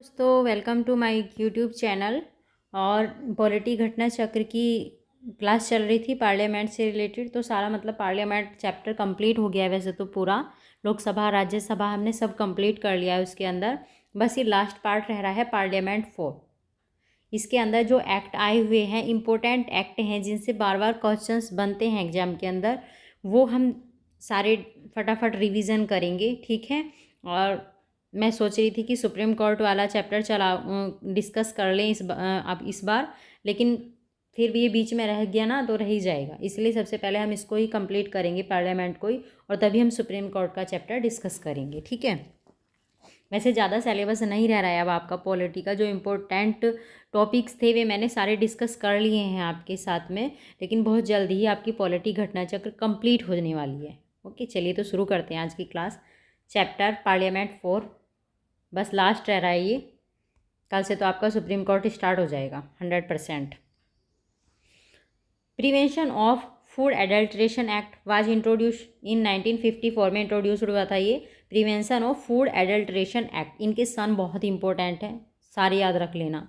दोस्तों welcome to my YouTube channel. और polity घटना चक्र की क्लास चल रही थी पार्लियामेंट से रिलेटेड। तो सारा मतलब पार्लियामेंट चैप्टर कंप्लीट हो गया है वैसे तो पूरा। लोकसभा राज्यसभा हमने सब कंप्लीट कर लिया है उसके अंदर। बस ये लास्ट पार्ट रह रहा है पार्लियामेंट 4। इसके अंदर जो एक्ट आए हुए हैं इम्पोर्टेंट एक्ट हैं जिनसे बार बार क्वेश्चंस बनते हैं एग्जाम के अंदर, वो हम सारे फटाफट रिवीजन करेंगे, ठीक है। और मैं सोच रही थी कि सुप्रीम कोर्ट वाला चैप्टर डिस्कस कर लें अब इस बार, लेकिन फिर भी ये बीच में रह गया ना तो रह ही जाएगा, इसलिए सबसे पहले हम इसको ही कंप्लीट करेंगे पार्लियामेंट को ही, और तभी हम सुप्रीम कोर्ट का चैप्टर डिस्कस करेंगे, ठीक है। वैसे ज़्यादा सिलेबस नहीं रह रहा है अब आपका पॉलिटी का। जो इम्पोर्टेंट टॉपिक्स थे वे मैंने सारे डिस्कस कर लिए हैं आपके साथ में, लेकिन बहुत जल्द ही आपकी पॉलिटी घटना चक्र कंप्लीट होने वाली है। ओके, चलिए तो शुरू करते हैं आज की क्लास। चैप्टर पार्लियामेंट 4 बस लास्ट रह रहा है ये। कल से तो आपका सुप्रीम कोर्ट स्टार्ट हो जाएगा 100%। Prevention of food adulteration act was introduce इन 1954 में इंट्रोड्यूस हुआ था ये prevention of food adulteration act. इनके सन बहुत इंपॉर्टेंट हैं, सारे याद रख लेना।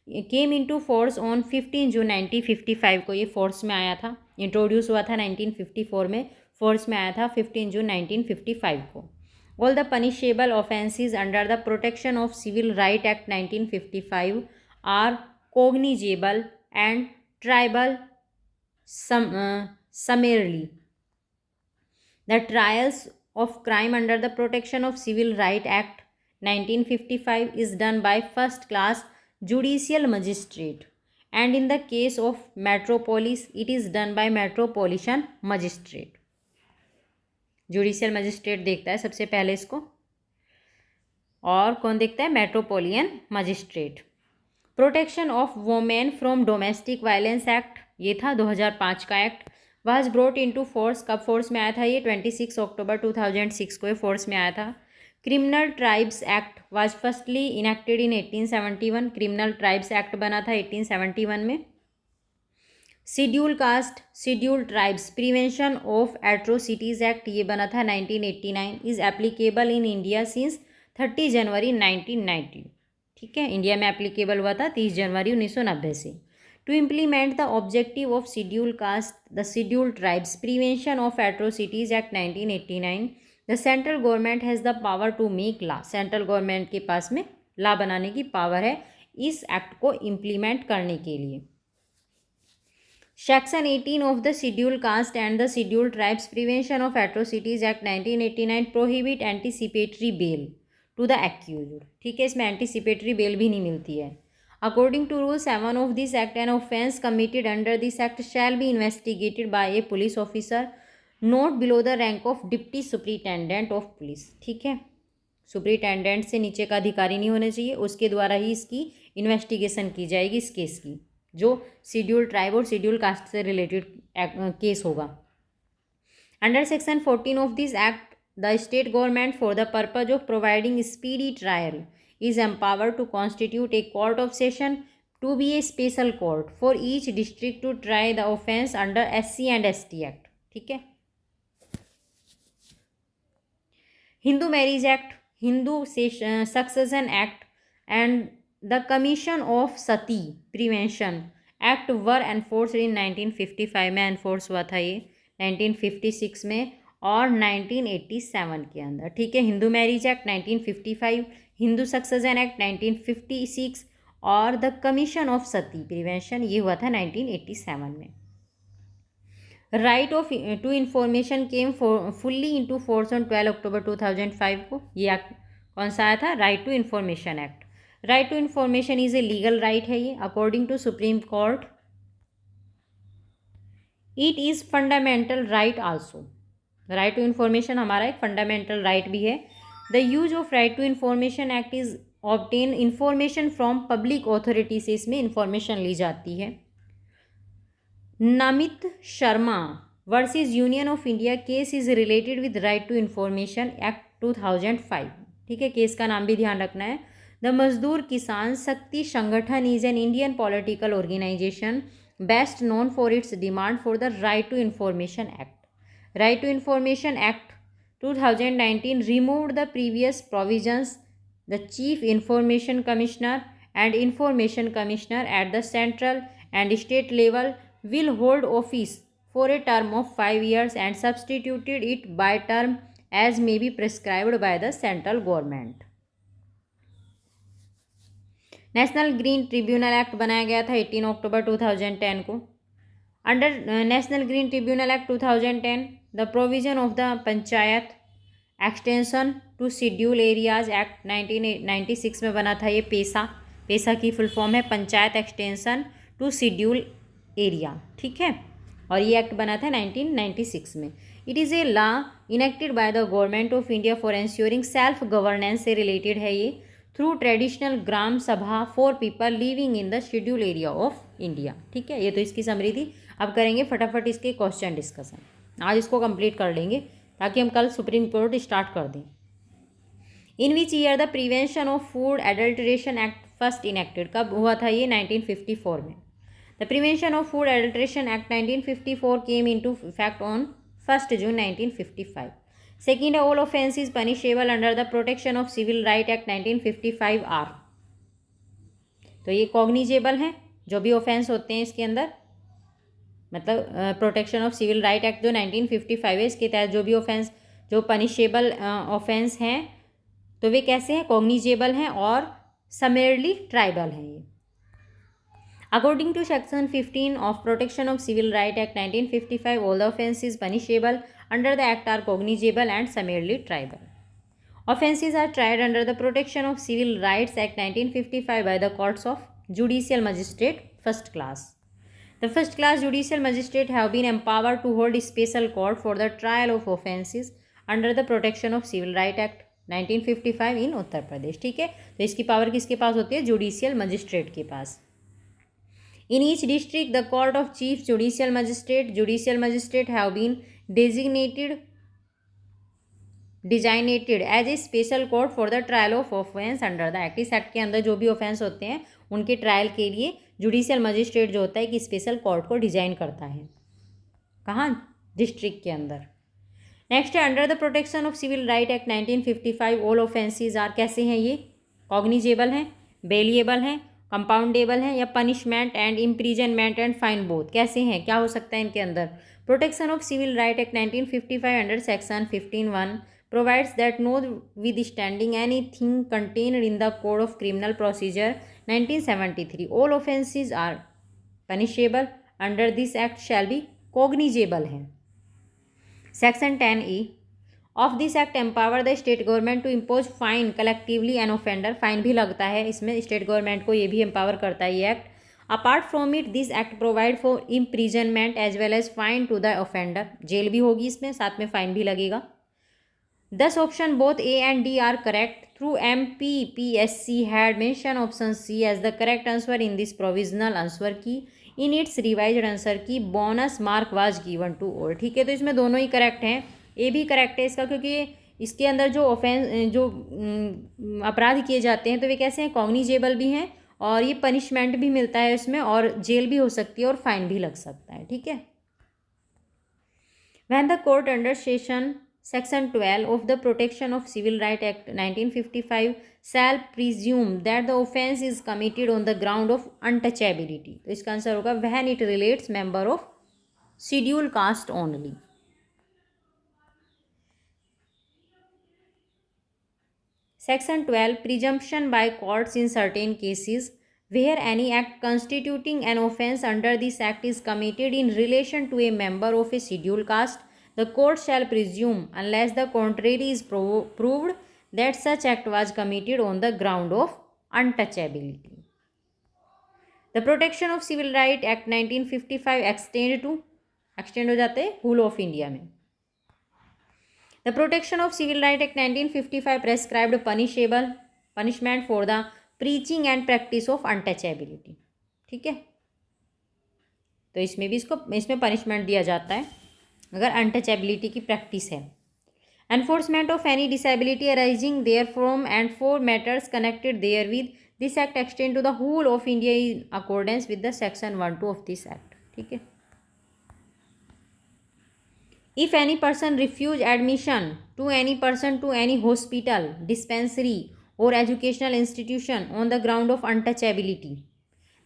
केम इनटू फोर्स ऑन 15 जून 1955 को ये फोर्स में आया था। इंट्रोड्यूस हुआ था 1954 में, फोर्स में आया था 15 जून 1955 को। All the punishable offences under the Protection of Civil Right Act 1955 are cognizable and triable summarily. The trials of crime under the Protection of Civil Right Act 1955 is done by first class judicial magistrate, and in the case of metropolis it is done by metropolitan magistrate. Judicial magistrate देखता है सबसे पहले इसको, और कौन देखता है? Metropolitan magistrate. Protection of women from domestic violence act, ये था 2005 का act. Was brought into force, कब फोर्स में आया था ये? 26 अक्टूबर 2006 को ये फोर्स में आया था। Criminal tribes act was firstly enacted in 1871, criminal tribes act बना था 1871 में। Schedule caste schedule tribes prevention of atrocities act, ये बना था 1989, is applicable in India since 30 जनवरी 1990, ठीक है। इंडिया में एप्लीकेबल हुआ था 30 जनवरी 1990 से। To implement the objective of schedule caste the schedule tribes prevention of atrocities act 1989, the central government has the power to make law, central government के पास में लॉ बनाने की पावर है इस एक्ट को इम्प्लीमेंट करने के लिए। Section 18 of the Scheduled Caste and the Scheduled Tribes Prevention of Atrocities Act 1989 prohibit anticipatory bail to the accused, ठीक है। इसमें anticipatory bail भी नहीं मिलती है। According to Rule 7 of this Act, an offence committed under this Act shall be investigated by a police officer not below the rank of Deputy Superintendent of Police, ठीक है। Superintendent से नीचे का अधिकारी नहीं होना चाहिए, उसके द्वारा ही इसकी इन्वेस्टिगेशन की जाएगी इस केस की, जो शेड्यूल ट्राइब और शेड्यूल कास्ट से रिलेटेड केस होगा। Under section 14 of this act the state government for the purpose of providing speedy trial is empower to constitute a court of session to be a special court for each district to try the offence under SC and ST act, ठीक है। Hindu marriage act, Hindu succession act and the commission of sati prevention act were enforce इन 1955 में enforce हुआ था ये 1956 में और 1987 के अंदर, ठीक है। Hindu marriage act 1955, Hindu succession act 1956 और the commission of sati prevention ये हुआ था 1987 में। Right of to information came fully into force on 12 October 2005 को। ये एक्ट कौन सा आया था? Right to information act. Right to information is a legal right है ये according to supreme court. It is fundamental right also. Right to information हमारा एक फंडामेंटल राइट भी है। The use of right to information act is obtain information from public authority से इसमें information ली जाती है। Namit Sharma versus union of India case is related with right to information act 2005, ठीक है। केस का नाम भी ध्यान रखना है। द मजदूर Kisan Shakti Sangathan is an Indian political organization best known for its demand for the right to information act. Right to information act 2019 removed the previous provisions the Chief Information Commissioner and Information Commissioner at the central and state level will hold office for a term of 5 years and substituted it by term as may be prescribed by the central government. National green tribunal act बनाया गया था 18 अक्टूबर 2010 को. Under national green tribunal act 2010 the provision of the panchayat extension to schedule areas act 1996 में बना था ये पेसा की फुल फॉर्म है panchayat extension to schedule area. ठीक है, और ये एक्ट बना था 1996 में. It is a law enacted by the government of India for ensuring self governance से रिलेटेड है ये through traditional gram sabha for people living in the schedule area of India. ठीक है, ये तो इसकी समरी थी. अब करेंगे फटाफट इसके क्वेश्चन डिस्कशन. आज इसको कंप्लीट कर लेंगे ताकि हम कल सुप्रीम कोर्ट स्टार्ट कर दें. In which year the prevention of food adulteration act first enacted. कब हुआ था ये? 1954 में. The prevention of food adulteration act 1954 came into effect on 1 June 1955. Second, all offences punishable under the protection of civil right act 1955 are. तो ये cognizable हैं जो भी ऑफेंस होते हैं इसके अंदर, मतलब protection of civil right act जो 1955 है इसके तहत जो भी ऑफेंस जो पनिशेबल ऑफेंस हैं तो वे कैसे हैं? कॉग्निजेबल हैं और समरली ट्राइबल हैं ये. According to section 15 of protection of civil right act 1955 all the offences punishable under the act are cognizable and summarily tribal. Offences are tried under the Protection of Civil Rights Act 1955 by the courts of judicial magistrate first class. The first class judicial magistrate have been empowered to hold special court for the trial of offences under the Protection of Civil Rights Act 1955 in Uttar Pradesh. ठीक है, तो इसकी power किसके पास होती है? Judicial magistrate के पास. In each district, the court of chief judicial magistrate have been designated as a special court for the trial of offence under the act. इस act के अंदर जो भी ऑफेंस होते हैं उनके ट्रायल के लिए जुडिशियल मजिस्ट्रेट जो होता है कि स्पेशल कोर्ट को डिजाइन करता है. कहाँ? डिस्ट्रिक्ट के अंदर. नेक्स्ट है under the protection of civil right act 1955 all offences are. कैसे हैं ये? कॉग्निजेबल हैं, बेलिएबल हैं, कंपाउंडेबल हैं या punishment and imprisonment and fine both. कैसे हैं? क्या हो सकता है इनके अंदर? Protection of civil right act 1955 under section 15(1) provides that notwithstanding anything contained in the Code of Criminal Procedure 1973 all offences are punishable under this act shall be cognizable हैं. Section 10(e) of this act empower the state government to impose fine collectively an offender. Fine भी लगता है इसमें, state government को ये भी empower करता है ये act. Apart from it this act provide for imprisonment as well as fine to the offender. Jail भी होगी इसमें, साथ में फाइन भी लगेगा. Thus option both A and D are correct. Through MPPSC had mentioned option C as the correct answer in this provisional answer key. In its revised answer key bonus mark was given to all. ठीक है, तो इसमें दोनों ही correct हैं. ए भी correct है इसका क्योंकि इसके अंदर जो अपराध किए जाते हैं तो वे कैसे हैं? कॉग्निजेबल भी हैं और ये पनिशमेंट भी मिलता है इसमें और जेल भी हो सकती है और फाइन भी लग सकता है. ठीक है. When the court under section 12 of the protection of civil right act 1955 shall presume that the offence is committed on the ground of untouchability. तो इसका आंसर होगा when it relates member of schedule caste only. Section 12 presumption by courts in certain cases where any act constituting an offence under this act is committed in relation to a member of a scheduled caste, the court shall presume unless the contrary is proved that such act was committed on the ground of untouchability. The Protection of Civil Right Act 1955 extend हो जाते हैं whole of India में. The Protection of Civil Right Act 1955 prescribed punishment for the preaching and practice of untouchability. ठीक है, तो इसमें punishment दिया जाता है अगर अनटचेबिलिटी की प्रैक्टिस है. Enforcement of any disability arising there from and for matters connected there with this act extend to the whole of India in accordance with the section 1(2) of this act. ठीक है. If any person refuse admission to any person to any hospital, dispensary or educational institution on the ground of untouchability,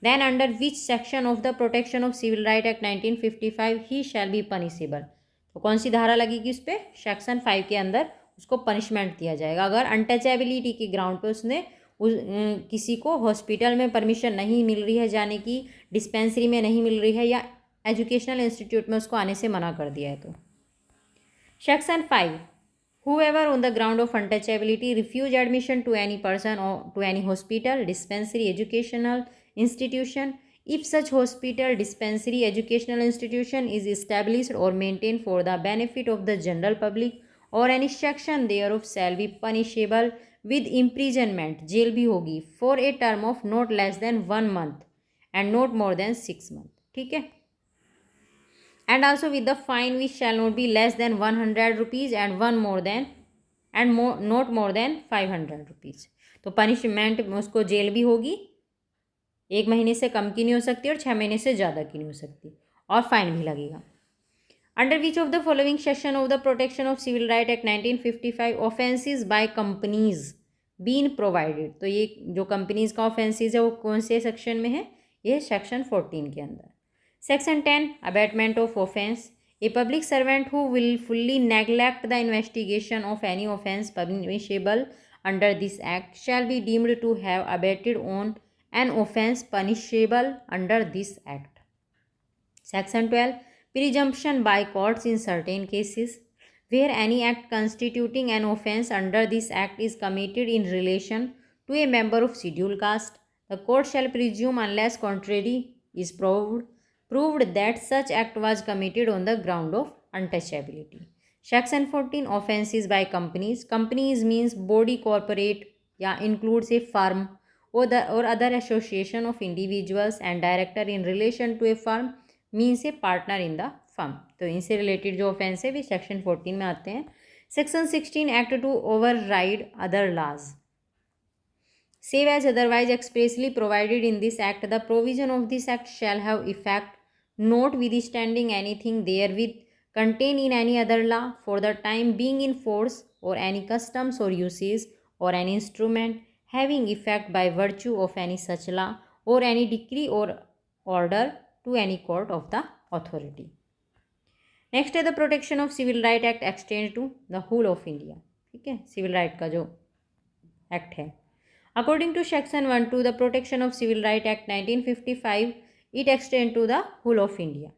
then under which section of the Protection of Civil Right Act 1955 he shall be punishable. तो कौन सी धारा लगेगी उस पर? Section 5 के अंदर उसको punishment दिया जाएगा अगर अनटचेबिलिटी के ग्राउंड पे उसने किसी को हॉस्पिटल में परमिशन नहीं मिल रही है जाने की, डिस्पेंसरी में नहीं मिल रही है, या एजुकेशनल इंस्टीट्यूट में उसको आने से मना कर दिया है। तो section 5, whoever on the ground of untouchability refuse admission to any person or to any hospital, dispensary, educational institution, if such hospital, dispensary, educational institution is established or maintained for the benefit of the general public, or any section thereof shall be punishable with imprisonment, jail भी होगी, for a term of not less than 1 month and not more than 6 months. ठीक है, and also with the fine which shall not be less than 100 rupees and not more than 500 rupees. तो punishment उसको jail भी होगी, 1 महीने से कम की नहीं हो सकती और 6 महीने से ज़्यादा की नहीं हो सकती, और फाइन भी लगेगा. Under which of the following section of the protection of civil right act 1955 offences by companies been provided. तो ये जो कंपनीज का ऑफेंसेस है वो कौन से सेक्शन में है? ये सेक्शन 14 के अंदर. Section 10, abatement of offence. A public servant who willfully neglect the investigation of any offence punishable under this act shall be deemed to have abated on an offence punishable under this act. Section 12, presumption by courts in certain cases. Where any act constituting an offence under this act is committed in relation to a member of scheduled caste, the court shall presume unless contrary is proved that such act was committed on the ground of untouchability. Section 14, offences by companies. Companies means body corporate या includes a firm or other association of individuals, and director in relation to a firm means a partner in the firm. तो इनसे related जो offence है वे section 14 में आते हैं. Section 16, act to override other laws. Save as otherwise expressly provided in this act, the provision of this act shall have effect notwithstanding anything therewith contained in any other law for the time being in force, or any customs or uses, or any instrument having effect by virtue of any such law, or any decree or order to any court of the authority. Next है the protection of civil right act extend to the whole of India. ठीक है, civil right का जो act है. According to Section 1 the Protection of Civil Right Act 1955, it extends to the whole of India.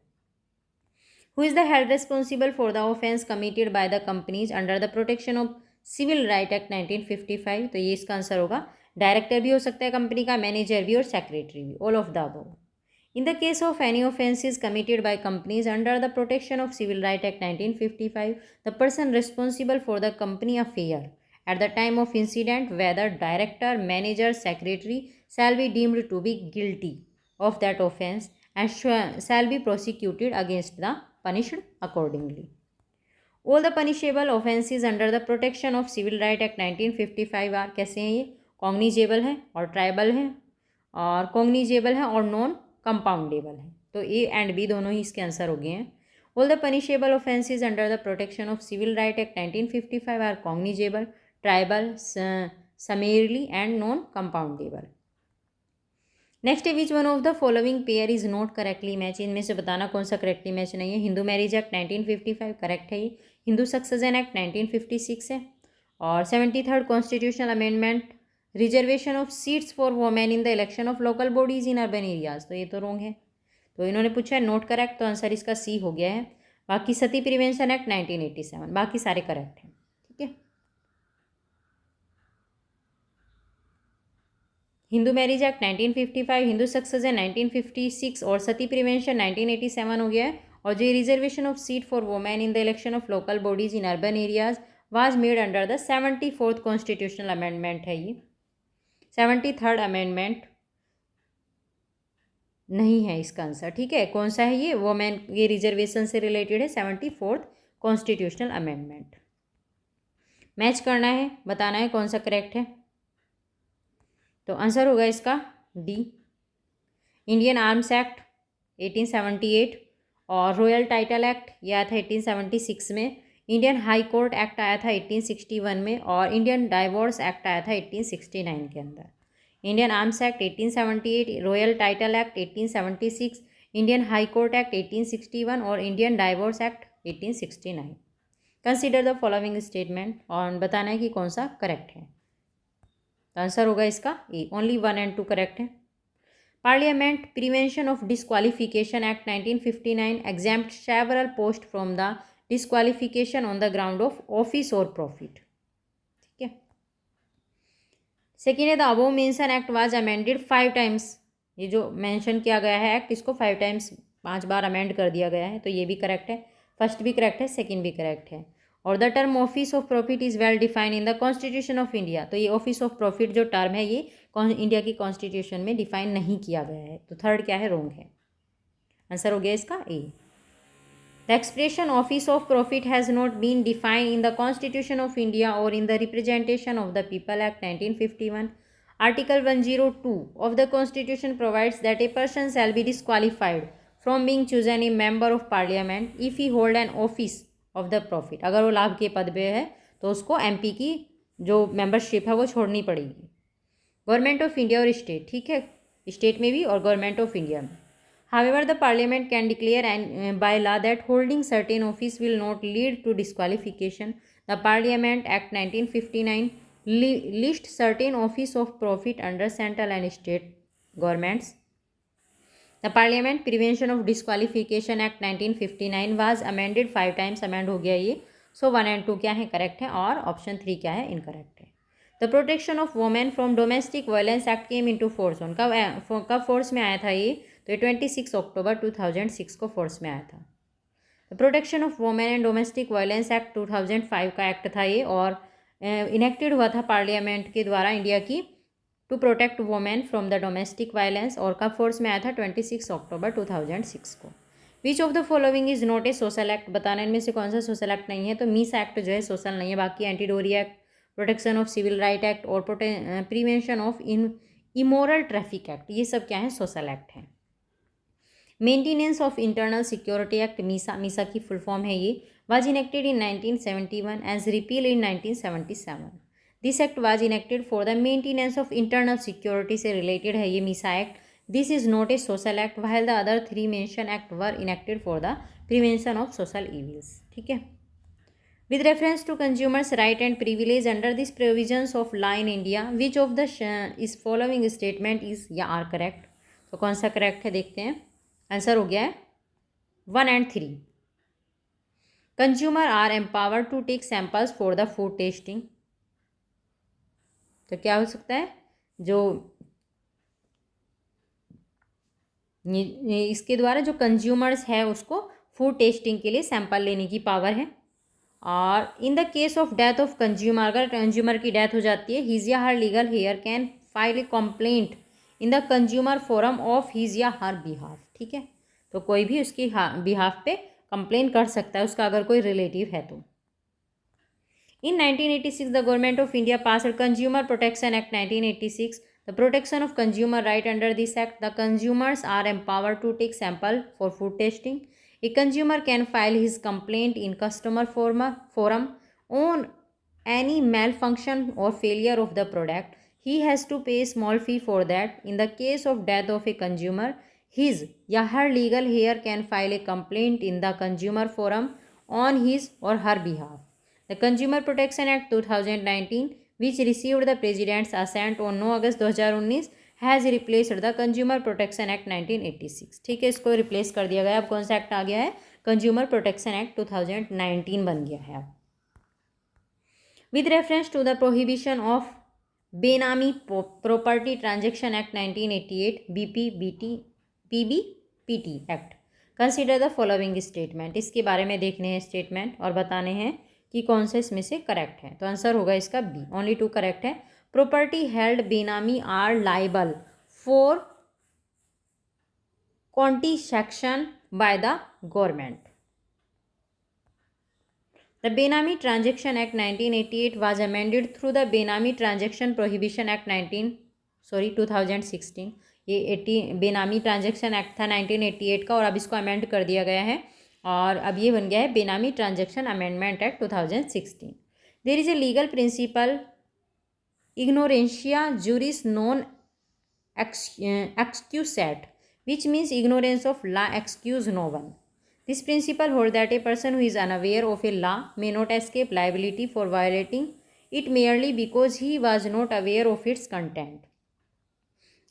Who is the head responsible for the offence committed by the companies under the Protection of Civil Right Act 1955? तो ये इसका answer होगा director भी हो सकता है company का, manager भी और सेक्रेटरी भी, all of the above. In the case of any offences committed by companies under the Protection of Civil Right Act 1955, the person responsible for the company affair at the time of incident, whether director, manager, secretary, shall be deemed to be guilty of that offence and shall be prosecuted against the punished accordingly. All the punishable offences under the Protection of Civil Right Act 1955 are कैसे हैं? ये cognizable है और tribal है, और cognizable है और non compoundable है. तो ए एंड बी दोनों ही इसके आंसर हो गए हैं. All the punishable offences under the Protection of Civil Right Act 1955 are cognizable, triable, summarily and non compoundable. Next है which one of the following pair is not correctly match. इनमें से बताना कौन सा करेक्टली मैच नहीं है. Hindu marriage act 1955 correct है, ये हिंदू सक्सेशन एक्ट 1956 है, और 73rd constitutional amendment reservation of seats for women in the election of local bodies in urban areas. तो ये तो रॉन्ग है, तो इन्होंने पूछा है नॉट करेक्ट, तो आंसर इसका सी हो गया है. बाकी सती प्रिवेंशन एक्ट 1987, बाकी सारे करेक्ट हैं. ठीक है, Hindu marriage act 1955, Hindu succession 1956 और सती प्रिवेंशन 1987 हो गया है. और जो reservation of seat for women in the election of local bodies in urban areas was made under the 74th constitutional amendment है. ये 73rd अमेंडमेंट नहीं है इसका आंसर. ठीक है, कौन सा है ये? वोमेन, ये रिजर्वेशन से रिलेटेड है, 74th कॉन्स्टिट्यूशनल अमेंडमेंट. मैच करना है, बताना है कौन सा करेक्ट है. तो आंसर होगा इसका डी. इंडियन आर्म्स एक्ट 1878 और रॉयल टाइटल एक्ट यह था 1876 में. इंडियन हाई कोर्ट एक्ट आया था 1861 में, और इंडियन डाइवोर्स एक्ट आया था 1869 के अंदर। Indian arms act 1878, royal title act 1876, Indian high court act 1861 और Indian divorce act 1869। Consider the following statement, और बताना है कि कौन सा करेक्ट है। तो आंसर होगा इसका ए, ओनली 1 and 2 करेक्ट है। Parliament prevention of disqualification act 1959 exempt several post from the disqualification on the ground of office or profit। ठीक है। सेकेंड है the above mention act was amended 5 times। ये जो मेंशन किया गया है एक्ट, इसको 5 times 5 बार अमेंड कर दिया गया है, तो ये भी करेक्ट है। फर्स्ट भी करेक्ट है, सेकेंड भी करेक्ट है। और the term office of profit is well defined in the constitution of India. तो ये ऑफिस ऑफ प्रॉफिट जो टर्म है ये इंडिया की कॉन्स्टिट्यूशन में डिफाइन नहीं किया गया है। तो थर्ड क्या है, रॉन्ग है। आंसर हो गया इसका A. The expression office of profit has not been defined in the constitution of India और in the representation of the people act 1951। Article 102 of the constitution provides that a person shall be disqualified from being chosen a member of parliament if he hold an office of the profit। अगर वो लाभ के पद पे है तो उसको MP की जो मेंबरशिप है वो छोड़नी पड़ेगी। गवर्नमेंट ऑफ इंडिया और स्टेट, ठीक है, स्टेट में भी और गवर्नमेंट ऑफ इंडिया में। However, the parliament can declare by law that holding certain office will not lead to disqualification. The Parliament Act 1959 lists certain office of profit under central and state governments. The Parliament Prevention of Disqualification Act 1959 was amended 5 times, amend हो गया ये। So 1 and 2 क्या है, correct है, और option 3 क्या है, incorrect है। The protection of women from domestic violence act came into force on, कब फोर्स में आया था ये, तो 26 अक्टूबर 2006 को फोर्स में आया था। The protection of women and domestic violence act 2005 का एक्ट था ये, और इनेक्टेड हुआ था पार्लियामेंट के द्वारा इंडिया की to protect women from the domestic violence, और कब फोर्स में आया था, 26 अक्टूबर 2006 को। विच of the following is not a social act, बताने इनमें से कौन सा सोशल एक्ट नहीं है, तो मीस एक्ट जो है सोशल नहीं है, बाकी anti dowry act, protection of civil right act और prevention of immoral traffic act, ये सब क्या है, सोशल एक्ट है। Maintenance of internal security act, MISA की फुल फॉर्म है ये, was enacted in 1971 as repeal in 1977। This act was enacted for the maintenance of internal security से रिलेटेड है ये MISA act. This is not a social act, while the other 3 mention act were enacted for the prevention of social evils. ठीक है। With reference to consumers' right and privilege under these provisions of law in India, which of the is following statement is या are correct? तो कौन सा correct है देखते हैं। Answer हो गया है 1 and 3। Consumer are empowered to take samples for the food testing, तो क्या हो सकता है, जो इसके द्वारा जो कंज्यूमर्स है उसको फूड टेस्टिंग के लिए सैंपल लेने की पावर है। और in the case of death of consumer, अगर कंज्यूमर की डेथ हो जाती है, हिज या her legal heir can file a complaint in the consumer forum of his या हर बिहाफ। ठीक है, तो कोई भी उसकी बिहाफ पे कंप्लेन कर सकता है, उसका अगर कोई रिलेटिव है तो। In 1986 the government of India passed consumer protection act 1986। The protection of consumer right under this act, the consumers are empowered to take sample for food testing. A consumer can file his complaint in customer forum on any malfunction or failure of the product. He has to pay a small fee for that. In the case of death of a consumer, his या her legal heir can file a complaint in the consumer forum on his or her behalf. The Consumer Protection Act 2019, which received the President's assent on 9 August 2019, has replaced the consumer protection act 1986। ठीक है, इसको replace कर दिया गया। अब कौन सा act आ गया है, कंज्यूमर प्रोटेक्शन एक्ट 2019 बन गया है। With reference to the prohibition of benami property transaction act 1988, PBPT act, consider the following statement, इसके बारे में देखने हैं स्टेटमेंट और बताने हैं कि कौन से इसमें से करेक्ट है। तो आंसर होगा इसका बी, ओनली 2 करेक्ट है। Property held benami are liable for confiscation by the government. The Benami Transaction Act 1988 was amended through the Benami Transaction Prohibition Act 2016। ये बेनामी ट्रांजेक्शन एक्ट था 1988 का, और अब इसको अमेंड कर दिया गया है और अब ये बन गया है benami transaction amendment act 2016. There is a legal principle ignorantia juris non excusat, which means ignorance of law excuse no one. This principle holds that a person who is unaware of a law may not escape liability for violating it merely because he was not aware of its content.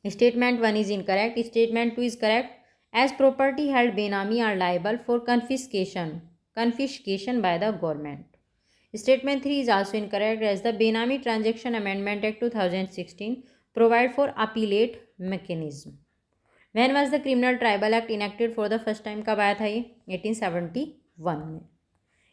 Statement 1 is incorrect. Statement 2 is correct. As property held benami are liable for confiscation by the government. Statement 3 is also incorrect, as the Benami Transaction Amendment Act 2016 provide for appellate mechanism. When was the Criminal Tribal Act enacted for the first time? कब आया था ये? 1871 में.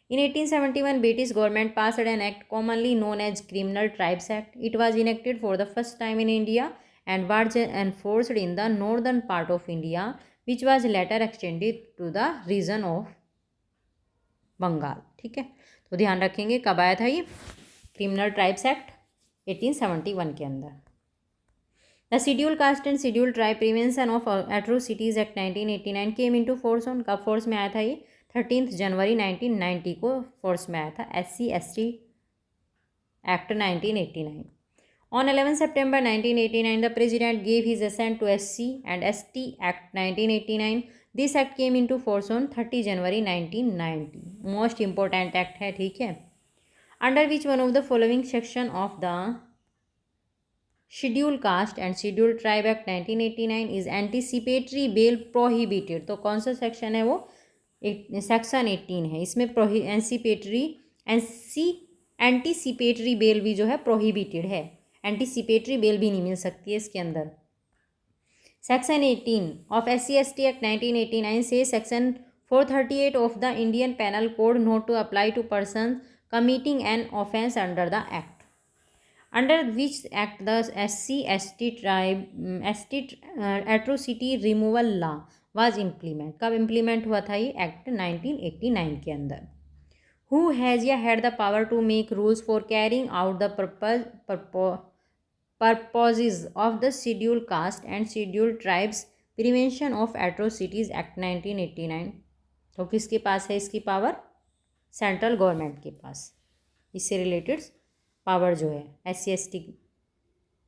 In 1871, British government passed an act commonly known as Criminal Tribes Act. It was enacted for the first time in India and was enforced in the northern part of India, which was later extended to the region of Bengal. ठीक है, तो ध्यान रखेंगे कब आया था ये criminal tribes act 1871 के अंदर. The schedule caste and schedule tribe prevention of atrocities act 1989 came into force on, कब फोर्स में आया था ये? 13 जनवरी 1990 को फोर्स में आया था SC/ST act 1989. On 11 September 1989, the President gave his assent to SC and ST Act 1989. This act came into force on 30 January 1990. Most important act है, ठीक है. Under which one of the following section of the Scheduled Caste and Scheduled Tribe Act 1989 is anticipatory bail prohibited? तो कौन सा section है वो? Section 18 है. इसमें एंटीसिपेटरी बेल भी जो है प्रोहिबिटेड है. एंटीसिपेटरी बेल भी नहीं मिल सकती है इसके अंदर. सेक्शन 18 ऑफ SC/ST एक्ट 1989 से section 438 of the Indian penal code not to apply to person committing an offence under the act. Under which act the SC/ST atrocity removal law was implement? कब implement हुआ था ये? Act 1989 के अंदर. Who has या had the power to make rules for carrying out the purposes of the Scheduled Caste and Scheduled Tribes Prevention of Atrocities Act 1989? तो किसके पास है इसकी पावर? सेंट्रल गवर्नमेंट के पास इससे रिलेटेड पावर जो है SC/ST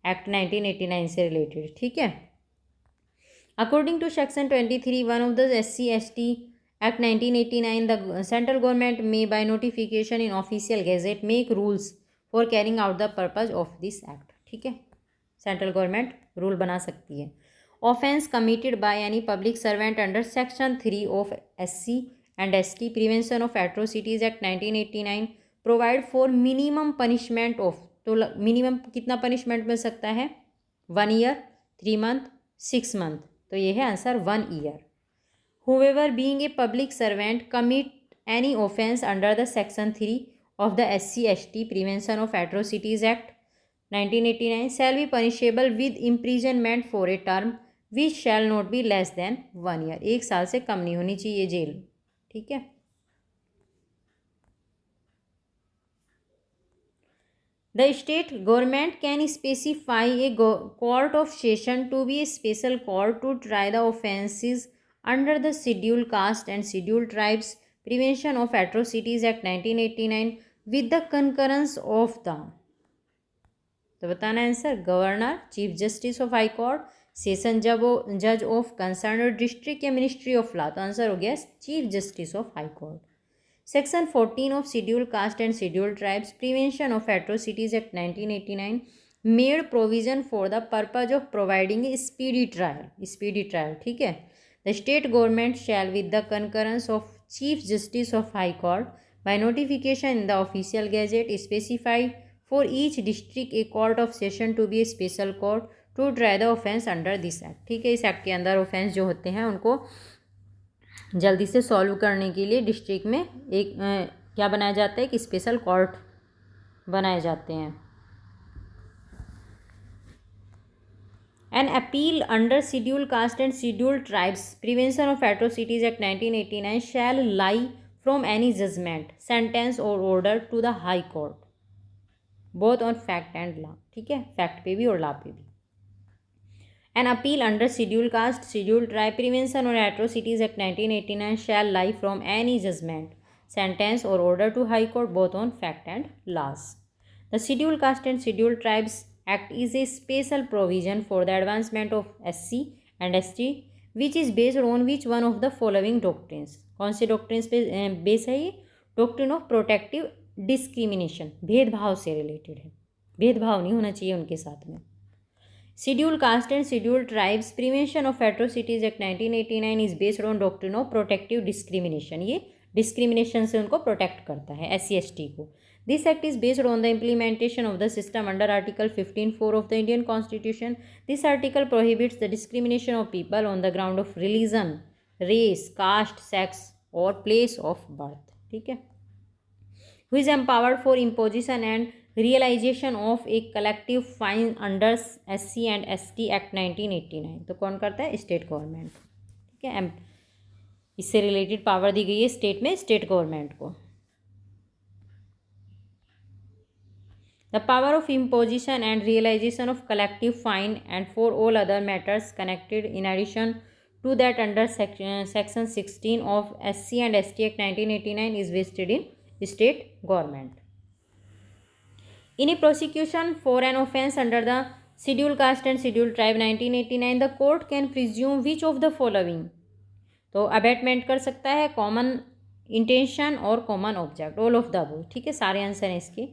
एक्ट 1989 से रिलेटेड. ठीक है. According to section 23(1) of the SC/ST Act 1989, the central government may by notification in official gazette make rules for carrying out the purpose of this act. ठीक है, central government rule बना सकती है. Offence committed by any public servant under section 3 of SC and ST prevention of atrocities act 1989 provide for minimum punishment of. तो minimum कितना punishment मिल सकता है? 1 year, 3 month, 6 month. तो ये है answer 1 year. Whoever being a public servant commit any offence under the section 3 of the SC/ST Prevention of Atrocities Act 1989 shall be punishable with imprisonment for a term which shall not be less than 1 year. 1 साल से कम नहीं होनी चाहिए jail. ठीक है. The state government can specify a court of session to be a special court to try the offences under the Scheduled Caste and Scheduled Tribes Prevention of Atrocities Act 1989 with the concurrence of the. तो बताना answer. Governor, chief justice of high court, session जज of concern district या ministry of law. तो answer हो गया chief justice of high court. Section 14 of scheduled caste and scheduled tribes prevention of atrocities act 1989 made provision for the purpose of providing A speedy trial. ठीक है. The state government shall, with the concurrence of Chief Justice of High Court, by notification in the official gazette, specify for each district a court of session to be a special court to try the offence under this act. ठीक है. इस act के अंदर offence जो होते हैं उनको जल्दी से सॉल्व करने के लिए डिस्ट्रिक्ट में एक क्या बनाया जाता है कि स्पेशल कोर्ट बनाए जाते हैं. An appeal under Scheduled Caste and Scheduled Tribes Prevention of Atrocities Act 1989 shall lie from any judgment, sentence or order to the High Court, both on fact and law. ठीक है, fact पे भी और law पे भी. An appeal under Scheduled Caste, Scheduled Tribe, Prevention or Atrocities Act 1989 shall lie from any judgment, sentence or order to High Court both on fact and laws. The Scheduled Caste and Scheduled Tribes Act is a special provision for the advancement of SC and ST which is based on which one of the following doctrines. कौन से doctrines पे base है ये? Doctrine of protective discrimination, भेदभाव से रिलेटेड है, भेदभाव नहीं होना चाहिए उनके साथ में. Scheduled Caste and Scheduled Tribes Prevention of Atrocities Act 1989 is based on doctrine of protective discrimination. ये डिस्क्रिमिनेशन से उनको प्रोटेक्ट करता है SC/ST को. This act is based on the implementation of the system under Article 15(4) of the Indian Constitution. This article prohibits the discrimination of people on the ground of religion, race, caste, sex or place of birth. ठीक है. Who is empowered for imposition and realization of a collective fine under SC and ST Act 1989. तो कौन करता है? State government. ठीक है. इससे related power दी गई है स्टेट में स्टेट गवर्नमेंट को. The power of imposition and realization of collective fine and for all other matters connected in addition to that under section 16 of SC and ST Act 1989 is vested in state government. In a prosecution for an offence under the Scheduled Caste and Scheduled Tribe 1989, the court can presume which of the following. तो abetment कर सकता है common intention और common object, all of the above. ठीक है, सारे answer हैं इसके.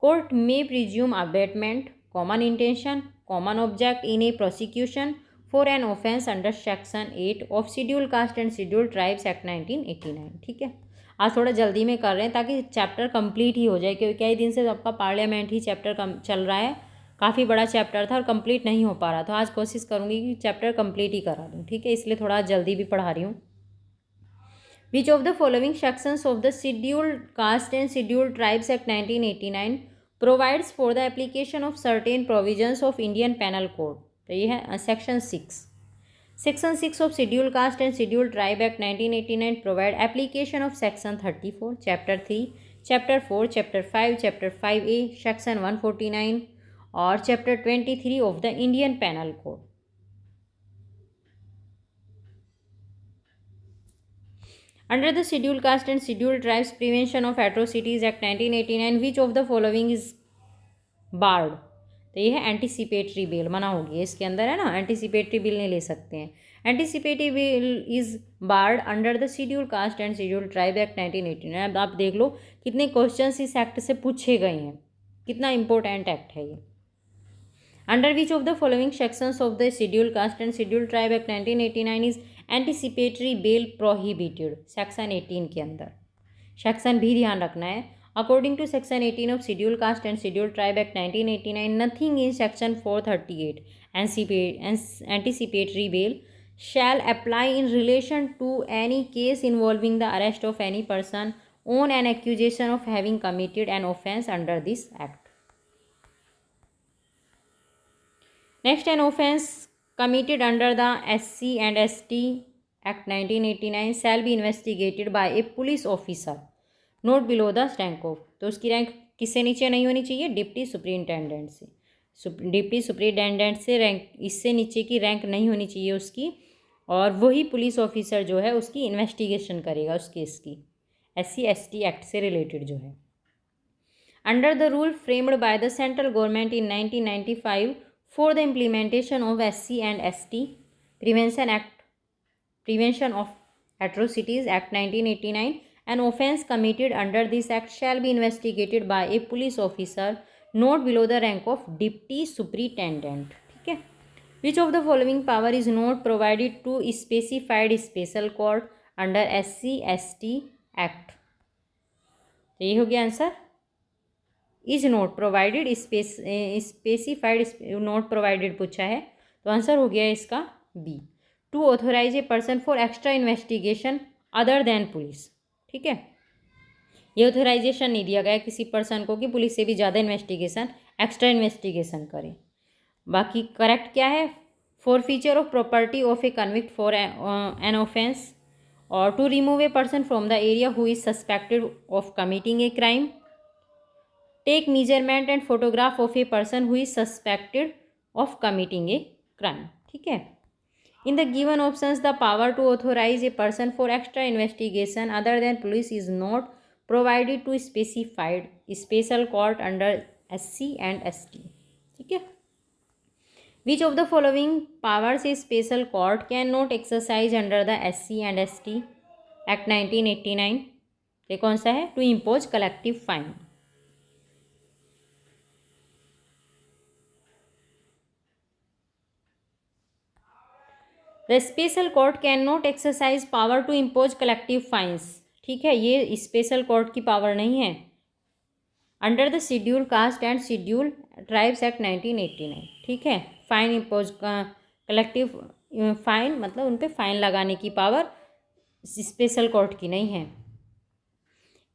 Court may presume abetment, common intention, common object in a prosecution for an offence under section 8 of scheduled caste and scheduled tribes act 1989. ठीक है, आज थोड़ा जल्दी में कर रहे हैं ताकि चैप्टर कंप्लीट ही हो जाए, क्योंकि कई दिन से आपका पार्लियामेंट ही चैप्टर चल रहा है. काफ़ी बड़ा चैप्टर था और कंप्लीट नहीं हो पा रहा, तो आज कोशिश करूँगी कि चैप्टर कंप्लीट ही करा दूँ. ठीक है, इसलिए थोड़ा जल्दी भी पढ़ा रही हूँ. Which of the following sections of the Scheduled Caste and Scheduled Tribes Act 1989 provides for the application of certain provisions of Indian Penal Code? तो ये है section 6. Section 6 of Scheduled Caste and Scheduled Tribe Act 1989 provide application of Section 34, Chapter 3, Chapter 4, Chapter 5, Chapter 5A, Section 149 और Chapter 23 of the Indian Penal Code. Under the Scheduled Caste and Scheduled Tribes Prevention of Atrocities Act 1989, which of the following is barred? तो ये है anticipatory bail, मना होगी इसके अंदर है ना, एंटीसिपेटरी बिल नहीं ले सकते हैं. Anticipatory bail is barred under the scheduled caste and scheduled tribe act 1989. अब आप देख लो कितने क्वेश्चंस इस एक्ट से पूछे गए हैं, कितना इंपॉर्टेंट एक्ट है ये. Under which of the following sections of the scheduled caste and scheduled tribe act 1989 is anticipatory bail prohibited? Section 18 के अंदर. सेक्शन भी ध्यान रखना है. According to Section 18 of Scheduled Caste and Scheduled Tribe Act 1989, nothing in Section 438 anticipatory bail shall apply in relation to any case involving the arrest of any person on an accusation of having committed an offence under this Act. Next, an offence committed under the SC and ST Act 1989 shall be investigated by a police officer note below the rank of. तो उसकी rank किससे नीचे नहीं होनी चाहिए? Deputy superintendent से. Deputy superintendent से rank, इससे नीचे की रैंक नहीं होनी चाहिए उसकी, और वही पुलिस ऑफिसर जो है उसकी इन्वेस्टिगेशन करेगा उस केस की, SC/ST एक्ट से रिलेटेड जो है. Under the rule framed bye the central government in 1995 for the implementation of SC and ST prevention of atrocities act 1989, an offence committed under this act shall be investigated by a police officer not below the rank of deputy superintendent. ठीक है. Which of the following power is not provided to specified special court under SC/ST Act? तो ये हो गया answer. Is not provided, specified not provided पूछा है, तो answer हो गया इसका B. To authorise a person for extra investigation other than police. ठीक है, ये ऑथोराइजेशन नहीं दिया गया किसी पर्सन को कि पुलिस से भी ज़्यादा इन्वेस्टिगेशन, एक्स्ट्रा इन्वेस्टिगेशन करे. बाकी करेक्ट क्या है? Forfeiture of property of a convict for an offence, और to remove a person from the area who is suspected of committing a crime, take measurement and photograph of a person who is suspected of committing a crime. ठीक है। In the given options the power to authorise a person for extra investigation other than police is not provided to specified special court under SC and ST। ठीक है। Which of the following powers a special court can not exercise under the SC and ST act 1989? ये कौन सा है? To impose collective fine. The special court can not exercise power to impose collective fines. ठीक है, ये special court की power नहीं है under the schedule caste and schedule tribes act 1989। ठीक है, फाइन इम्पोज कलेक्टिव फाइन मतलब उन पे फाइन लगाने की पावर स्पेशल कोर्ट की नहीं है।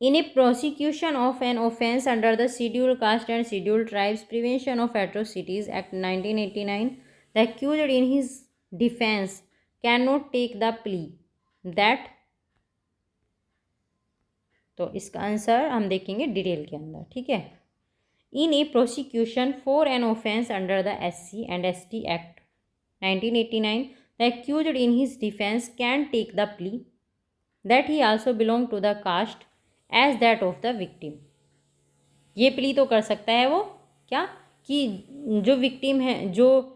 In a prosecution of an offence under the schedule caste and schedule tribes prevention of atrocities act 1989 the accused in his defence can not take the plea that. तो इसका answer हम देखेंगे detail के अंदर। ठीक है। In a prosecution for an offence under the SC and ST act 1989 the accused in his defence can take the plea that he also belong to the caste as that of the victim. ये plea तो कर सकता है वो क्या कि जो victim है, जो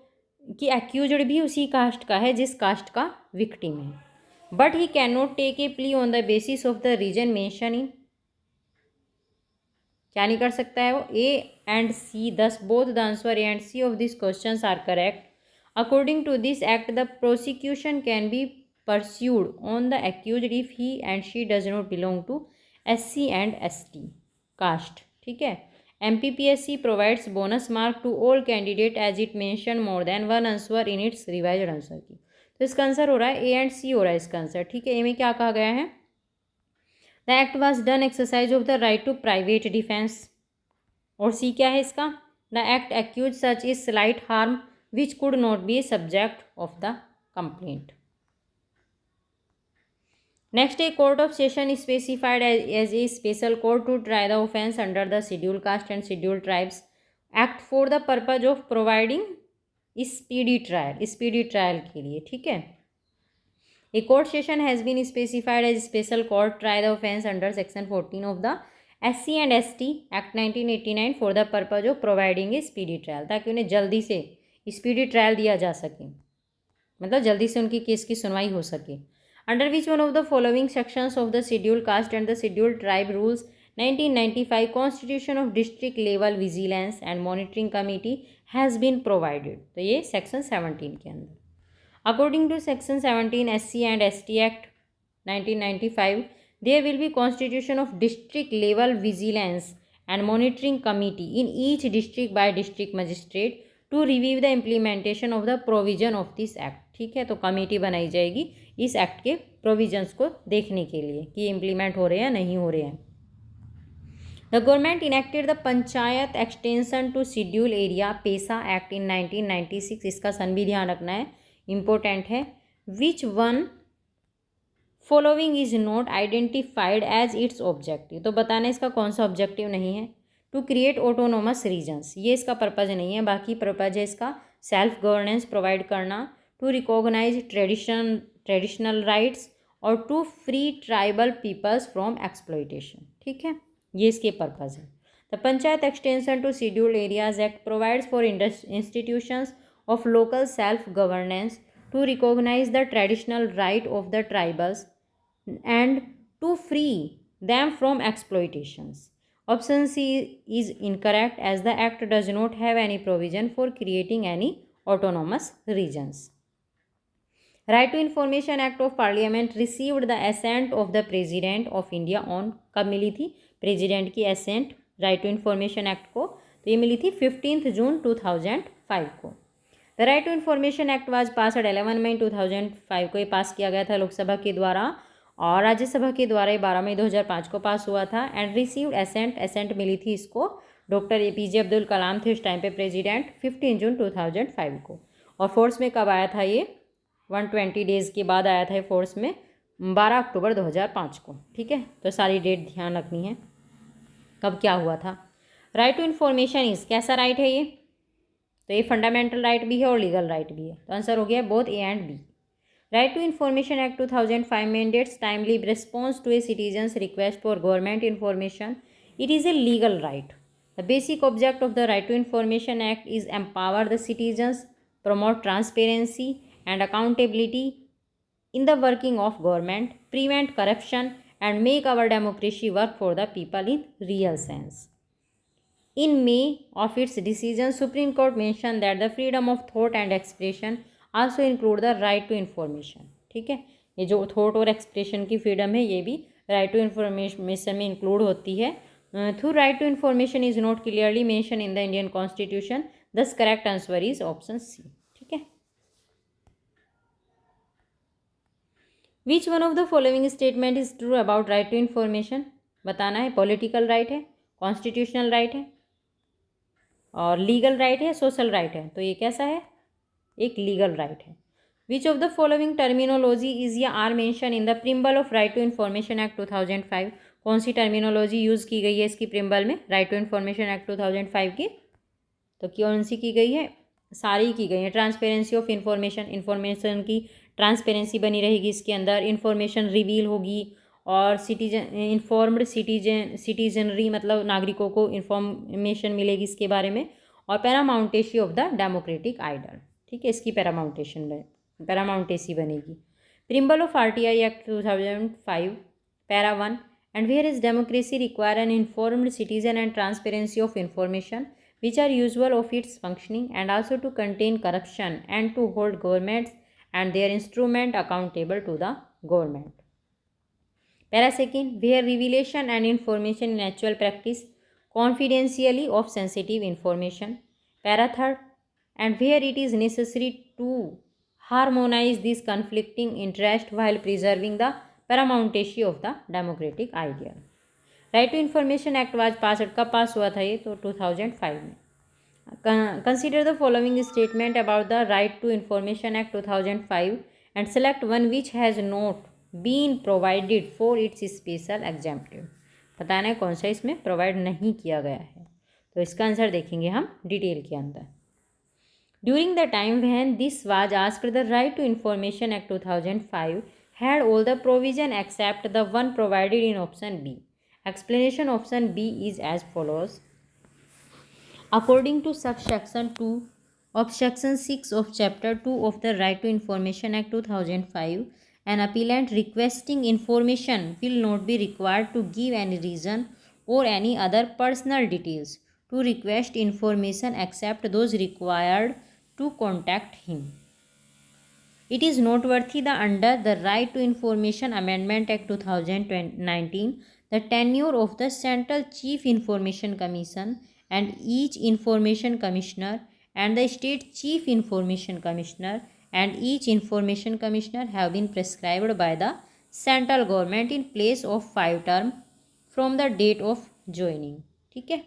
कि एक्यूज्ड भी उसी कास्ट का है जिस कास्ट का विक्टिम है, but he can not take a plea on the basis of the reason mention in. क्या नहीं कर सकता है वो? A and C, thus both the answer A and C of these questions are correct. According to this act, the prosecution can be pursued on the accused if he and she does not belong to SC and ST caste. ठीक है। MPPSC provides bonus mark to all candidate as it mention more than one answer in its revised answer की। तो इसका answer हो रहा है A and C हो रहा है इसका आंसर। ठीक है। A में क्या कहा गया है? The act was done exercise of the right to private defence. और सी क्या है इसका? The act accuse such is slight harm which could not be a subject of the complaint. Next, a court of session specified as a special court to try the offence under the schedule caste and schedule tribes act for the purpose of providing speedy trial, speedy trial के लिए। ठीक है। A court session has been specified as special court try the offence under section 14 of the SC and ST Act 1989 for the purpose of providing a speedy trial, ताकि उन्हें जल्दी से speedy trial दिया जा सके, मतलब जल्दी से उनकी केस की सुनवाई हो सके। Under which one of the following sections of the schedule caste and the schedule tribe rules 1995 constitution of district level vigilance and monitoring committee has been provided. तो ये सेक्शन 17 के अंदर। According to Section 17 SC and ST Act 1995, there will be constitution of district level vigilance and monitoring committee in each district by district magistrate to review the implementation of the provision of this act। ठीक है। तो committee बनाई जाएगी इस act के provisions को देखने के लिए कि इम्प्लीमेंट हो रहे हैं या नहीं हो रहे हैं। The government enacted the panchayat extension to schedule area PESA act in 1996। इसका सन भी ध्यान रखना है, इम्पोर्टेंट है। Which one following is not identified as its objective. तो बताना इसका कौन सा ऑब्जेक्टिव नहीं है। टू क्रिएट ऑटोनोमस रीजन्स, ये इसका पर्पज नहीं है, बाकी पर्पज है इसका सेल्फ गवर्नेंस प्रोवाइड करना, टू रिकॉग्नाइज ट्रेडिशनल राइट्स और to free tribal peoples from exploitation. ठीक है, ये इसके पर्पज है। The panchayat extension to scheduled areas act provides for institutions of local self-governance to recognize the traditional right of the tribals and to free them from exploitations. Option C is incorrect as the act does not have any provision for creating any autonomous regions. Right to Information Act of Parliament received the assent of the President of India on कब मिली थी? President की assent Right to Information Act को, तो ये मिली थी 15 June 2005 को। The right to information act was passed 11 May 2005 को ये पास किया गया था लोकसभा के द्वारा, और राज्यसभा के द्वारा ये 12 मई 2005 को पास हुआ था। एंड रिसीव्ड एसेंट मिली थी इसको, डॉक्टर APJ अब्दुल कलाम थे उस टाइम पे प्रेसिडेंट, 15 जून 2005 को। और फोर्स में कब आया था ये? 120 डेज़ के बाद आया था ये फोर्स में, 12 अक्टूबर 2005 को। ठीक है, तो सारी डेट ध्यान रखनी है कब क्या हुआ था। राइट टू इन्फॉर्मेशन इज कैसा राइट है ये? तो ये फंडामेंटल राइट भी है और लीगल राइट भी है, तो आंसर हो गया both A and B. Right to information act 2005 mandates timely response to a citizen's request for government information. It is a legal right. The basic object of the Right to Information Act is empower the citizens, promote transparency and accountability in the working of government, prevent corruption, and make our democracy work for the people in real sense. In May of its decision, Supreme Court mentioned that the freedom of thought and expression also include the right to information. ठीक है, ये जो thought और expression की freedom है ये भी right to information में इंक्लूड होती है। Through right to information is not clearly mention in the Indian constitution, thus correct answer is option C. ठीक है, which one of the following statement is true about right to information, बताना है। Political right है, constitutional right है और legal right है, social right है, तो ये कैसा है, एक लीगल राइट है। Which of the following terminology is या are mention in the preamble of right to information act 2005, कौन सी टर्मिनोलॉजी यूज़ की गई है इसकी प्रिम्बल में, राइट टू इन्फॉर्मेशन एक्ट 2005 की, तो कौन सी की गई है, सारी की गई है। ट्रांसपेरेंसी ऑफ इंफॉर्मेशन, इन्फॉर्मेशन की ट्रांसपेरेंसी बनी रहेगी इसके अंदर, इन्फॉर्मेशन रिवील होगी और इन्फॉर्म्ड सिटीजनरी मतलब नागरिकों को इन्फॉर्मेशन मिलेगी इसके बारे में, और paramountcy of the democratic ideal. ठीक है, इसकी पैरामाउंटेसी बनेगी। Preamble of RTI act 2005 para 1, and whereas democracy require an informed citizen and transparency of information which are usual of its functioning, and also to contain corruption and to hold governments and their instrument accountable to the government. Para second, where revelation and information in actual practice confidentially of sensitive information. Para third, and where it is necessary to harmonize these conflicting interests while preserving the paramountcy of the democratic ideal. Right to information act was pass, कब pass हुआ था ये, तो 2005 में। Consider the following statement about the right to information act 2005 and select one which has not been provided for its special exemptive, बताना है कौन सा इसमें प्रोवाइड नहीं किया गया है, तो इसका आंसर देखेंगे हम डिटेल के अंदर। During the time when this was asked, the right to information act 2005 had all the provision except the one provided in option B. Explanation option B is as follows. According to subsection 2 of section 6 of chapter 2 of the Right to Information Act 2005, an appellant requesting information will not be required to give any reason or any other personal details to request information except those required to contact him. It is noteworthy that under the Right to Information Amendment Act 2019, the tenure of the Central Chief Information Commission and each Information Commissioner and the State Chief Information Commissioner and each Information Commissioner have been prescribed by the central government in place of 5 terms from the date of joining. ठीक है,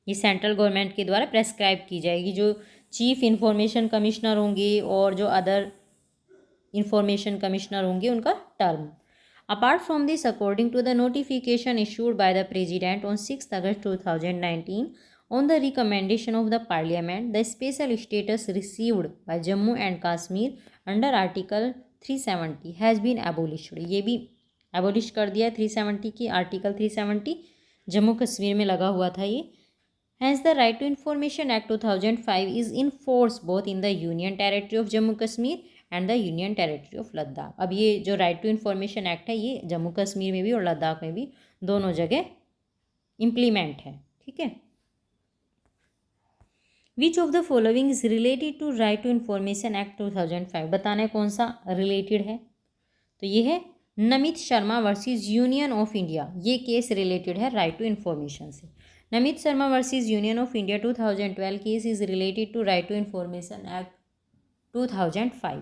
ये central government के द्वारा prescribe की जाएगी, जो chief information commissioner होंगे और जो अदर इंफॉर्मेशन कमिश्नर होंगे उनका टर्म। Apart from this, according to the notification issued by the president on 6 August 2019 on the recommendation of the parliament, the special status received by Jammu and Kashmir under article 370 has been abolished. ये भी abolish कर दिया है 370 की, article 370 Jammu Kashmir में लगा हुआ था ये। Hence, the Right to Information Act 2005 is in force both in the Union Territory of Jammu Kashmir and the Union Territory of Ladakh. अब ये जो Right to Information Act है ये जम्मू कश्मीर में भी और लद्दाख में भी दोनों जगह इम्प्लीमेंट है। ठीक है, which of the following is related to right to information act 2005, बताना है कौन सा रिलेटेड है, तो ये है Namit Sharma versus union of India, ये केस रिलेटेड है राइट टू इन्फॉर्मेशन से। Namit Sharma versus union of India 2012 case is related to right to information act 2005।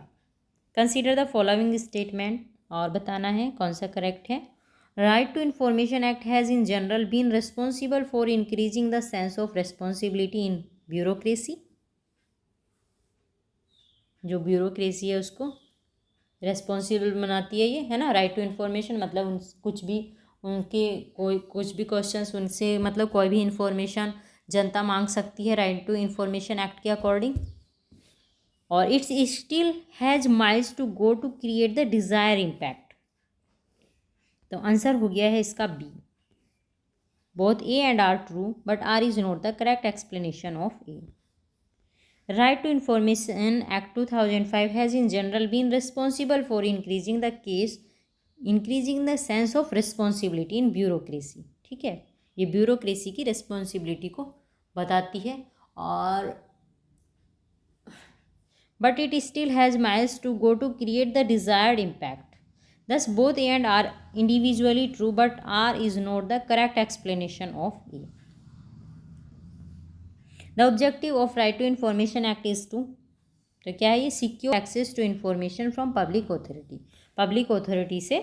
Consider the following statement, और बताना है कौन सा करेक्ट है। Right to information act has in general been responsible for increasing the sense of responsibility in bureaucracy, जो bureaucracy है उसको responsible बनाती है ये, है ना। राइट टू इन्फॉर्मेशन मतलब कुछ भी उनके कोई कुछ भी क्वेश्चंस उनसे मतलब कोई भी इंफॉर्मेशन जनता मांग सकती है राइट टू इंफॉर्मेशन एक्ट के अकॉर्डिंग। और it's still has miles to go to create the desire impact. तो आंसर हो गया है इसका B. Both A and R true but R is not the correct explanation of A. Right to Information Act 2005 has in general been responsible for increasing the sense of responsibility in bureaucracy। ठीक है, ये bureaucracy की responsibility को बताती है। और but it still has miles to go to create the desired impact. Thus both A and R individually true but R is not the correct explanation of A. The objective of Right to Information Act is to, तो क्या है ये, secure access to information from public authority. Public authority से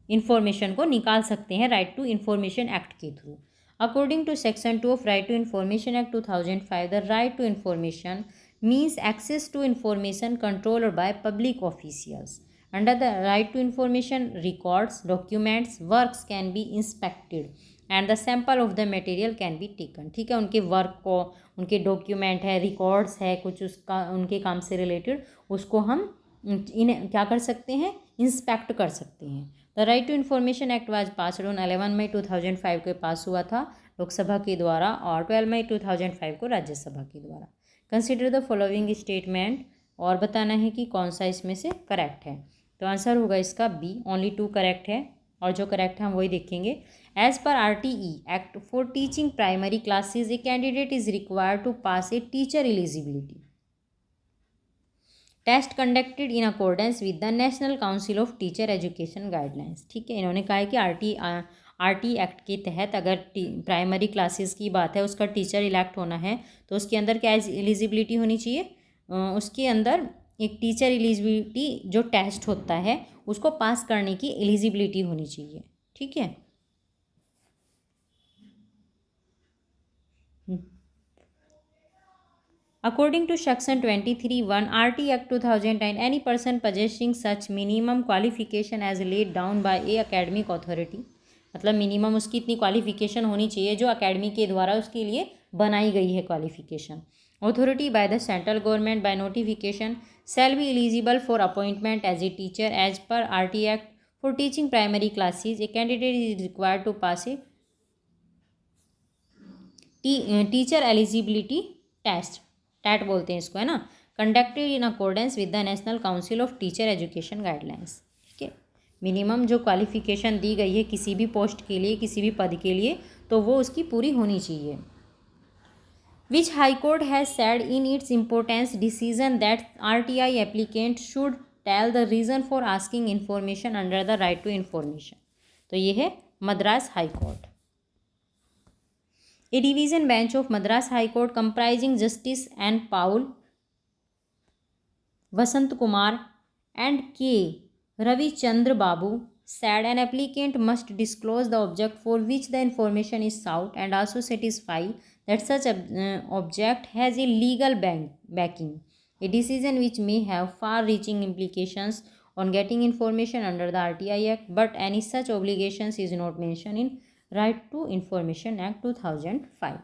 information को निकाल सकते हैं right to information act के through. According to section 2 of right to information act 2005, the right to information means access to information controlled by public officials. Under the right to information, records, documents, works can be inspected and the sample of the material can be taken। ठीक है, उनके work को, उनके document है, records है, कुछ उसका उनके काम से रिलेटेड, उसको हम इन्हें क्या कर सकते हैं, इंस्पेक्ट कर सकते हैं। The right to information act was passed on 11 May 2005 को पास हुआ था लोकसभा के द्वारा और 12 मई 2005 को राज्यसभा के द्वारा। कंसिडर द फॉलोइंग स्टेटमेंट, और बताना है कि कौन सा इसमें से करेक्ट है। तो आंसर होगा इसका बी। ओनली 2 करेक्ट है और जो करेक्ट है हम वही देखेंगे। As per RTE act for teaching primary classes a candidate is required to pass a teacher eligibility test conducted in accordance with the national council of teacher education guidelines. ठीक है, इन्होंने कहा है कि RT एक्ट के तहत अगर primary classes की बात है, उसका टीचर इलेक्ट होना है तो उसके अंदर क्या एलिजिबिलिटी होनी चाहिए, उसके अंदर एक टीचर एलिजिबिलिटी जो टेस्ट होता है उसको पास करने की एलिजिबिलिटी होनी चाहिए। ठीक है, According to Section 23(1) RT Act 2009, any person possessing such minimum qualification as laid down by a academic authority, मतलब मिनिमम उसकी इतनी क्वालिफिकेशन होनी चाहिए जो अकेडमी के द्वारा उसके लिए बनाई गई है qualification. Authority by the central government by notification shall be eligible for appointment as a teacher as per RT act for teaching primary classes. A candidate is required to pass a teacher eligibility test, TET बोलते हैं इसको, है ना, conducted in accordance with the national council of teacher education guidelines. ठीक है, minimum जो qualification दी गई है किसी भी पोस्ट के लिए, किसी भी पद के लिए, तो वो उसकी पूरी होनी चाहिए। Which high court has said in its importance decision that RTI applicant should tell the reason for asking information under the right to information. तो ये है Madras high court. A division bench of Madras High Court comprising Justice N. Paul, Vasant Kumar and K. Ravichandra Babu said an applicant must disclose the object for which the information is sought and also satisfy that such object has a legal backing, a decision which may have far-reaching implications on getting information under the RTI Act, but any such obligations is not mentioned in Right to Information Act 2005.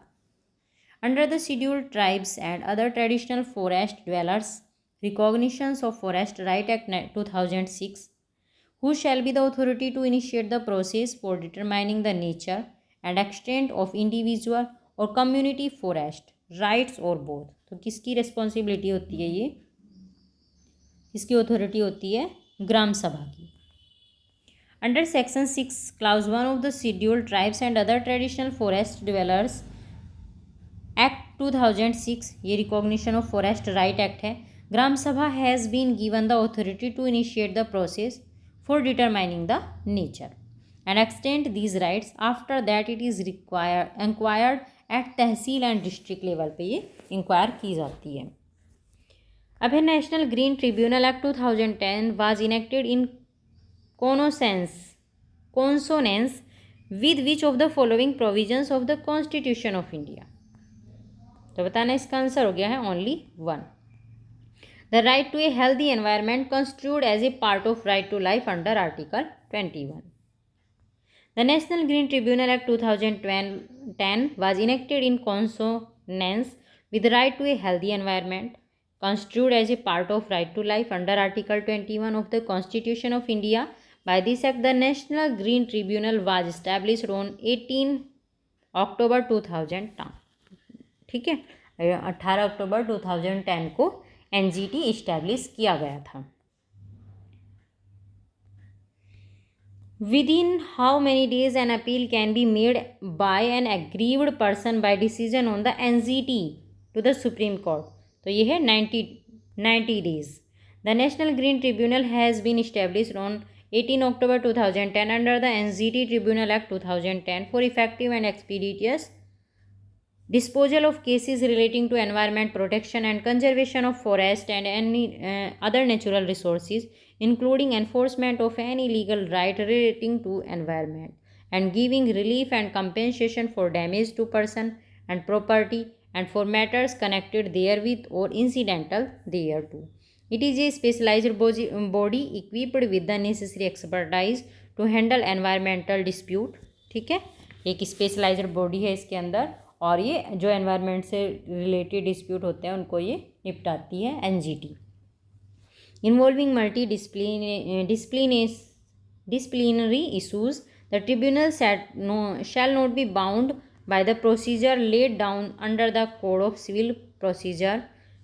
Under the Scheduled Tribes and Other Traditional Forest Dwellers Recognitions of Forest Right Act 2006, who shall be the authority to initiate the process for determining the nature and extent of individual or community forest rights or both। तो किसकी responsibility होती है ये, किसकी authority होती है, ग्राम सभा की। Under Section 6, Clause 1 of the Scheduled Tribes and Other Traditional Forest Dwellers Act 2006, ये Recognition of Forest Right Act है, ग्राम सभा has been given the authority to initiate the process for determining the nature and extend these rights। After that it is inquired at tehsil and district level पे ये inquire की जाती है। अब है national green tribunal act 2010 was enacted in consonance with which of the following provisions of the Constitution of India। तो बताना इसका आंसर हो गया है only 1। The right to a healthy environment constituted as a part of right to life under article 21। The National Green Tribunal Act 2010 was enacted in consonance with the right to a healthy environment, construed as a part of right to life under Article 21 of the Constitution of India. By this act, the National Green Tribunal was established on 18 अक्टूबर 2010. ठीक है, 18 अक्टूबर 2010 को NGT establish किया गया था. Within how many days an appeal can be made by an aggrieved person by decision on the NGT to the Supreme Court? तो ये है 90 days. The National Green Tribunal has been established on 18 October 2010 under the NGT Tribunal Act 2010 for effective and expeditious disposal of cases relating to environment protection and conservation of forest and any other natural resources, including enforcement of any legal right relating to environment, and giving relief and compensation for damage to person and property and for matters connected therewith or incidental thereto. It is a specialized body equipped with the necessary expertise to handle environmental dispute. ठीक है, एक specialised body है इसके अंदर, और ये जो environment से रिलेटेड डिस्प्यूट होते हैं उनको ये निपटाती है NGT. Involving multi disciplinary issues, the tribunal shall not be bound by the procedure laid down under the Code of Civil Procedure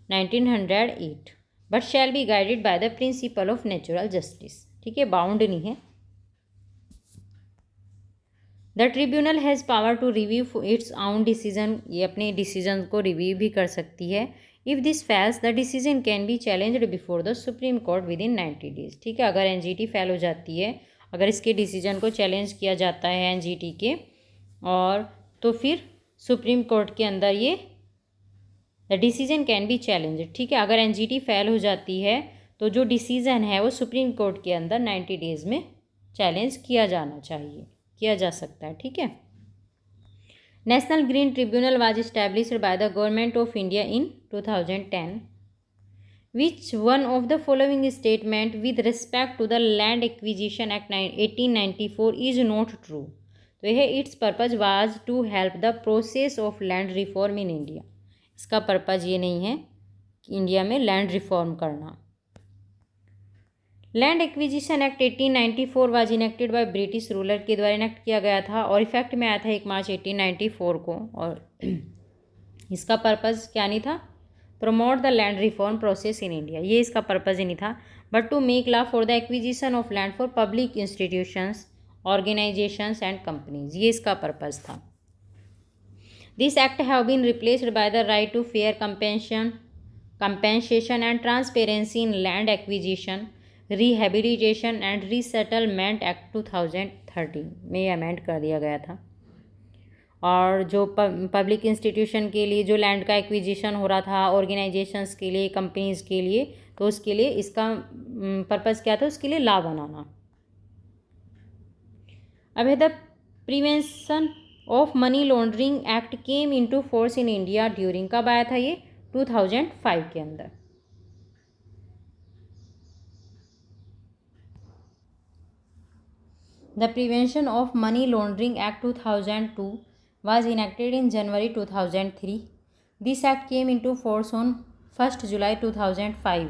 1908 but shall be guided by the principle of natural justice. ठीक है, bound नहीं है. The tribunal has power to review its own decision. ये अपने decision को review भी कर सकती है. If this fails, the decision can be challenged before the Supreme Court within 90 days. ठीक है, अगर एनजीटी फेल हो जाती है, अगर इसके डिसीजन को चैलेंज किया जाता है एनजीटी के, और तो फिर सुप्रीम कोर्ट के अंदर ये the decision can be challenge. ठीक है, अगर एनजीटी फेल हो जाती है तो जो डिसीजन है वो सुप्रीम कोर्ट के अंदर 90 डेज में चैलेंज किया जाना चाहिए, किया जा सकता है. ठीक है. National green tribunal was established by the government of India in 2010. Which one of the following statement with respect to the land acquisition act 1894 is not true? तो यह its purpose was to help the process of land reform in India. इसका purpose ये नहीं है कि India में land reform करना. Land acquisition act 1894 was enacted by British ruler के द्वारा इनेक्ट किया गया था और इफेक्ट में आया था 1 मार्च 1894 को. और इसका पर्पज क्या नहीं था? Promote the land reform process in India. ये इसका पर्पज ही नहीं था, but to make law for the acquisition of land for public institutions, organisations and companies. ये इसका पर्पज था. This act have been replaced by the right to fair compensation and transparency in land acquisition, rehabilitation and resettlement act 2013 में ये amend कर दिया गया था. और जो पब्लिक इंस्टीट्यूशन के लिए जो लैंड का एक्विजिशन हो रहा था, ऑर्गेनाइजेशंस के लिए, कंपनीज के लिए, तो उसके लिए इसका पर्पज़ क्या था? उसके लिए लॉ बनाना. अब है the prevention of money laundering act came into force in India during, कब आया था ये? 2005 के अंदर. The prevention of money laundering act 2002 was enacted in January 2003. This act came into force on 1 July 2005.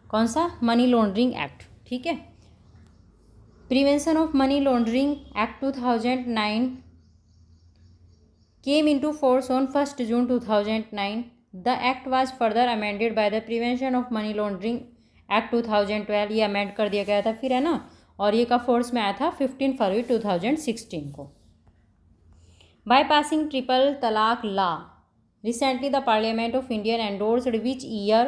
कौन सा? Money laundering act. ठीक है. Prevention of money laundering act 2009 came into force on 1 June 2009. The act was further amended by the Prevention of Money Laundering Act 2012. ये amend कर दिया गया था फिर, है ना, और ये का फोर्स में आया था 15 फरवरी 2016 को. By passing triple talaq law, recently the Parliament of India endorsed which year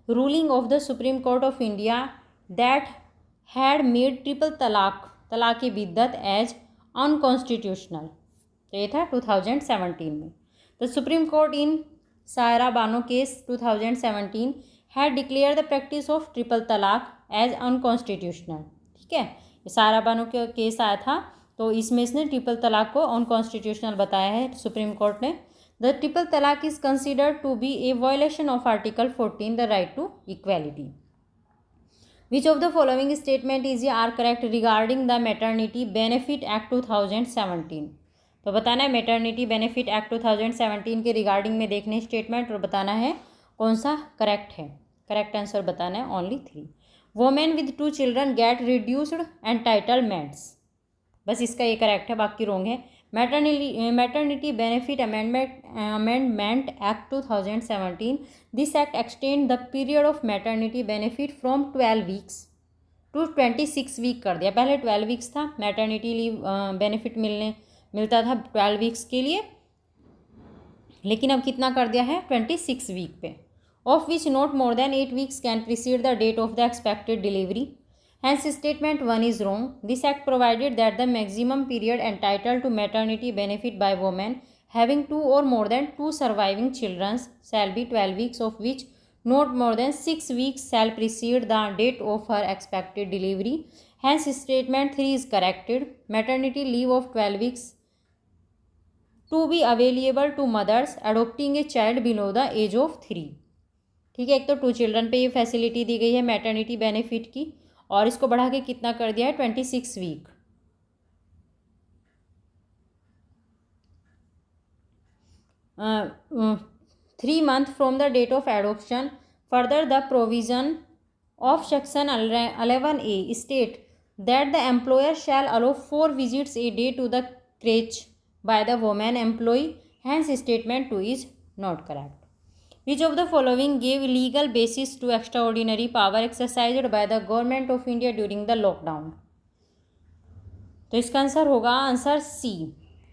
ruling of the Supreme Court of India that had made triple talaq बिद्दत as unconstitutional. तो ये था 2017 में. The Supreme Court in Saira Bano case 2017 had declared the practice of triple talaq as unconstitutional. ठीक है, ये सायरा बानो का case आया था, तो इसमें इसने ट्रिपल तलाक को अनकॉन्स्टिट्यूशनल बताया है सुप्रीम कोर्ट ने. The triple talaq is considered to be a violation of article 14 the right to equality. Which of the following statement is are correct regarding the maternity benefit act 2017। तो बताना है maternity benefit act 2017 के regarding में देखने statement और बताना है कौन सा करेक्ट है। करेक्ट आंसर बताना है only 3। Women with 2 children get reduced entitlements, बस इसका ये करेक्ट है, बाकी रॉन्ग है। Maternity benefit amendment act 2017, this act extend the period of maternity benefit from 12 weeks to 26 week कर दिया। पहले 12 वीक्स था मैटरनिटी लीव बेनिफिट मिलता था 12 वीक्स के लिए, लेकिन अब कितना कर दिया है 26 वीक पे। Of which not more than 8 weeks can precede the date of the expected delivery. Hence, statement 1 is wrong. This act provided that the maximum period entitled to maternity benefit by women having 2 or more than 2 surviving children shall be 12 weeks, of which not more than 6 weeks shall precede the date of her expected delivery. Hence, statement 3 is corrected. Maternity leave of 12 weeks to be available to mothers adopting a child below the age of 3। ठीक है, एक तो 2 children पे ये facility दी गई है maternity benefit की, और इसको बढ़ा के कितना कर दिया है 26 week. Three month from the date of adoption. Further the provision of section 11A state that the employer shall allow 4 visits a day to the creche by the women employ. Hence statement 2 is not correct. Which of the following gave legal basis to extraordinary power exercised by the government of India during the lockdown? तो इसका answer होगा answer C.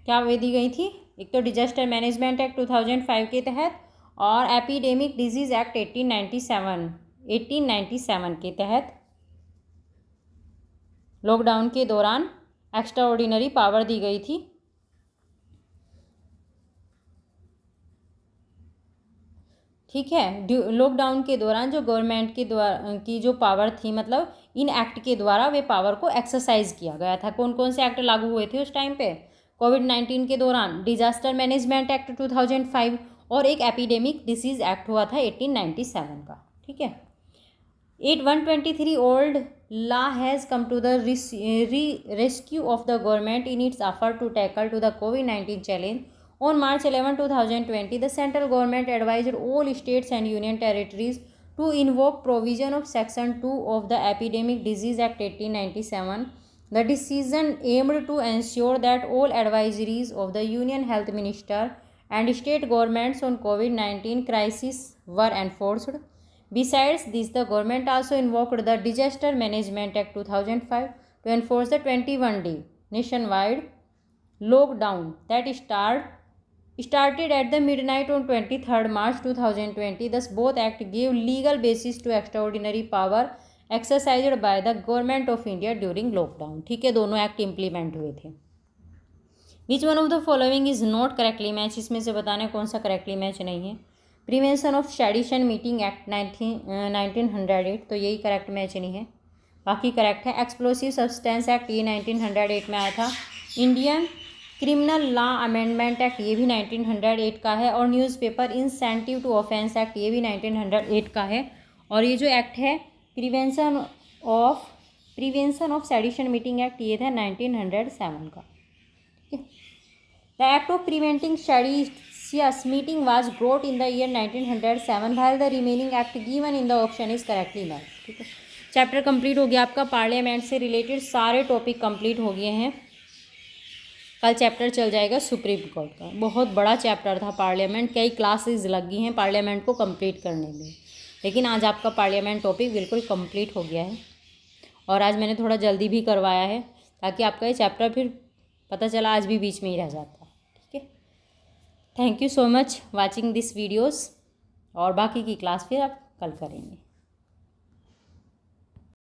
क्या वे दी गई थी? एक तो disaster management act 2005 के तहत और एपिडेमिक डिजीज एक्ट 1897 के तहत लॉकडाउन के दौरान एक्स्ट्राऑर्डिनरी पावर दी गई थी। ठीक है, लॉकडाउन के दौरान जो गवर्नमेंट के द्वारा की जो पावर थी, मतलब इन एक्ट के द्वारा वे पावर को एक्सरसाइज किया गया था। कौन कौन से एक्ट लागू हुए थे उस टाइम पे? कोविड-19 के दौरान डिजास्टर मैनेजमेंट एक्ट 2005 और एक एपिडेमिक डिसीज एक्ट हुआ था 1897 का। ठीक है, 123 old law has come to the rescue of the government in its effort to tackle to the कोविड-19 challenge. On March 11, 2020, the central government advised all states and union territories to invoke provision of Section 2 of the Epidemic Disease Act 1897. The decision aimed to ensure that all advisories of the Union Health Minister and state governments on COVID-19 crisis were enforced. Besides this, the government also invoked the Disaster Management Act 2005 to enforce the 21-day nationwide lockdown that started at the midnight on 23rd March 2020. Thus, both acts gave legal basis to extraordinary power exercised by the government of India during lockdown. ठीक है, दोनों act implement हुए थे। विच one of the following is not correctly match? इसमें से बताना कौन सा करेक्टली मैच नहीं है। Prevention of sedition meeting act 1908, तो यही करेक्ट मैच नहीं है, बाकी करेक्ट है। एक्सप्लोसिव सब्सटेंस एक्ट ये 1908 में आया था। Indian criminal law amendment act ये भी 1908 का है। और newspaper incentive to offence act ये भी 1908 का है। और ये जो एक्ट है prevention of sedition meeting act ये था 1907 का। ठीक है, the act of preventing seditious meeting was brought in the year 1907 while the remaining act given in the option is correctly match. ठीक है, चैप्टर कंप्लीट हो गया आपका। पार्लियामेंट से रिलेटेड सारे टॉपिक कंप्लीट हो गए हैं। कल चैप्टर चल जाएगा सुप्रीम कोर्ट का। बहुत बड़ा चैप्टर था पार्लियामेंट, कई क्लासेस लगी हैं पार्लियामेंट को कंप्लीट करने में, लेकिन आज आपका पार्लियामेंट टॉपिक बिल्कुल कंप्लीट हो गया है। और आज मैंने थोड़ा जल्दी भी करवाया है ताकि आपका ये चैप्टर फिर पता चला आज भी बीच में ही रह जाता है। ठीक है, thank you so much watching this videos, और बाकी की क्लास फिर आप कल करेंगे।